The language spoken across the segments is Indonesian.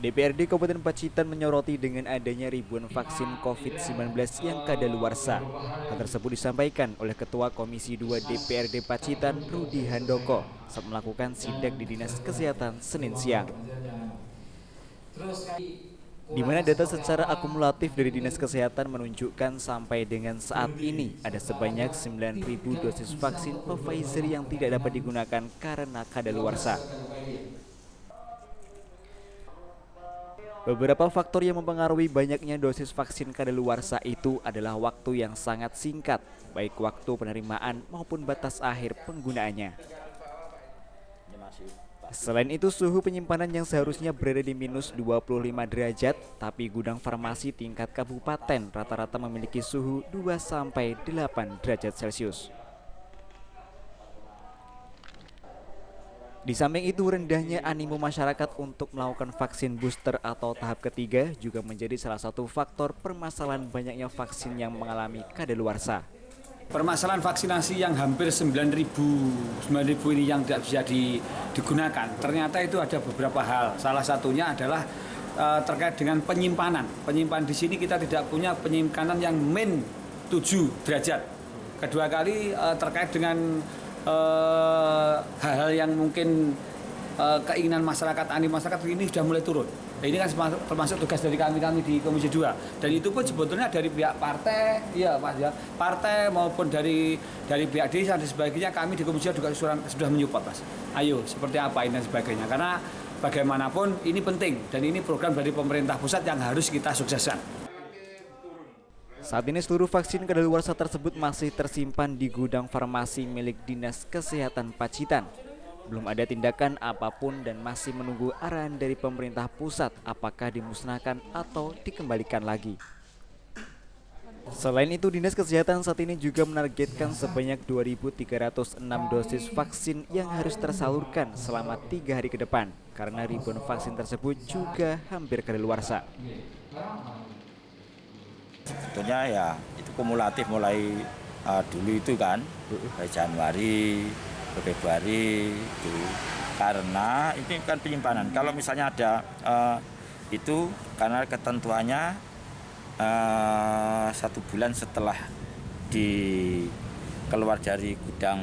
DPRD Kabupaten Pacitan menyoroti dengan adanya ribuan vaksin COVID-19 yang kadaluarsa. Hal tersebut disampaikan oleh Ketua Komisi 2 DPRD Pacitan, Rudi Handoko, saat melakukan sidak di Dinas Kesehatan Senin siang. Di mana data secara akumulatif dari Dinas Kesehatan menunjukkan sampai dengan saat ini ada sebanyak 9.000 dosis vaksin Pfizer yang tidak dapat digunakan karena kadaluarsa. Beberapa faktor yang mempengaruhi banyaknya dosis vaksin kadaluarsa itu adalah waktu yang sangat singkat, baik waktu penerimaan maupun batas akhir penggunaannya. Selain itu, suhu penyimpanan yang seharusnya berada di minus 25 derajat, tapi gudang farmasi tingkat kabupaten rata-rata memiliki suhu 2-8 derajat Celcius. Di samping itu, rendahnya animo masyarakat untuk melakukan vaksin booster atau tahap ketiga juga menjadi salah satu faktor permasalahan banyaknya vaksin yang mengalami kadaluarsa. Permasalahan vaksinasi yang hampir 9.000 ini yang tidak bisa digunakan, ternyata itu ada beberapa hal. Salah satunya adalah terkait dengan penyimpanan. Penyimpanan di sini kita tidak punya penyimpanan yang min 7 derajat. Kedua kali terkait dengan hal-hal yang mungkin keinginan masyarakat, animo masyarakat ini sudah mulai turun. Nah, ini kan termasuk tugas dari kami di Komisi 2. Dan itu pun sebetulnya dari pihak partai, ya Mas ya, partai maupun dari pihak desa dan sebagainya, kami di Komisi 2 juga sudah menyupport, Mas. Ayo, seperti apa ini dan sebagainya. Karena bagaimanapun ini penting dan ini program dari pemerintah pusat yang harus kita sukseskan. Saat ini seluruh vaksin kadaluarsa tersebut masih tersimpan di gudang farmasi milik Dinas Kesehatan Pacitan. Belum ada tindakan apapun dan masih menunggu arahan dari pemerintah pusat apakah dimusnahkan atau dikembalikan lagi. Selain itu, Dinas Kesehatan saat ini juga menargetkan sebanyak 2.306 dosis vaksin yang harus tersalurkan selama 3 hari ke depan karena ribuan vaksin tersebut juga hampir kadaluarsa. Sebetulnya ya itu kumulatif mulai dulu itu kan, dari Januari, Februari itu, karena ini kan penyimpanan. Kalau misalnya ada itu karena ketentuannya 1 bulan setelah keluar dari gudang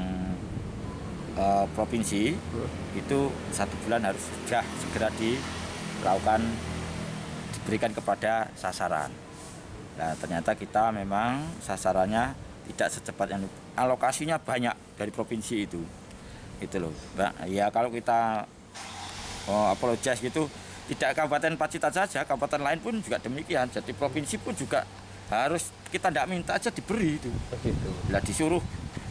provinsi itu 1 bulan harus sudah segera diberikan kepada sasaran. Nah, ternyata kita memang sasarannya tidak secepat yang alokasinya banyak dari provinsi itu loh. Nah, ya kalau kita apologize gitu, tidak Kabupaten Pacitan saja, kabupaten lain pun juga demikian. Jadi provinsi pun juga harus, kita tidak minta aja diberi itu. Bila disuruh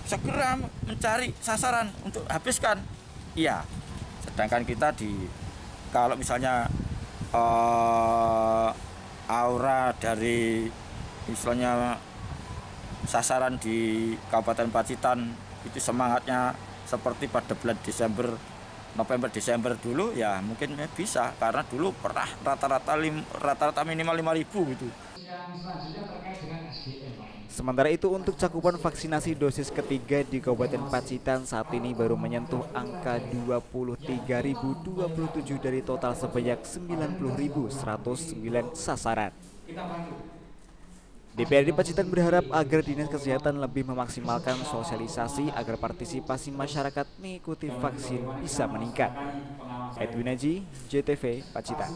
segera mencari sasaran untuk habiskan. Iya. Sedangkan kita kalau misalnya aura dari misalnya sasaran di Kabupaten Pacitan itu semangatnya seperti pada bulan November Desember dulu, ya mungkin bisa karena dulu pernah rata-rata minimal 5.000 gitu. Sementara itu, untuk cakupan vaksinasi dosis ketiga di Kabupaten Pacitan saat ini baru menyentuh angka 23.027 dari total sebanyak 90.109 sasaran. DPRD Pacitan berharap agar Dinas Kesehatan lebih memaksimalkan sosialisasi agar partisipasi masyarakat mengikuti vaksin bisa meningkat. Edwin Aji, JTV Pacitan.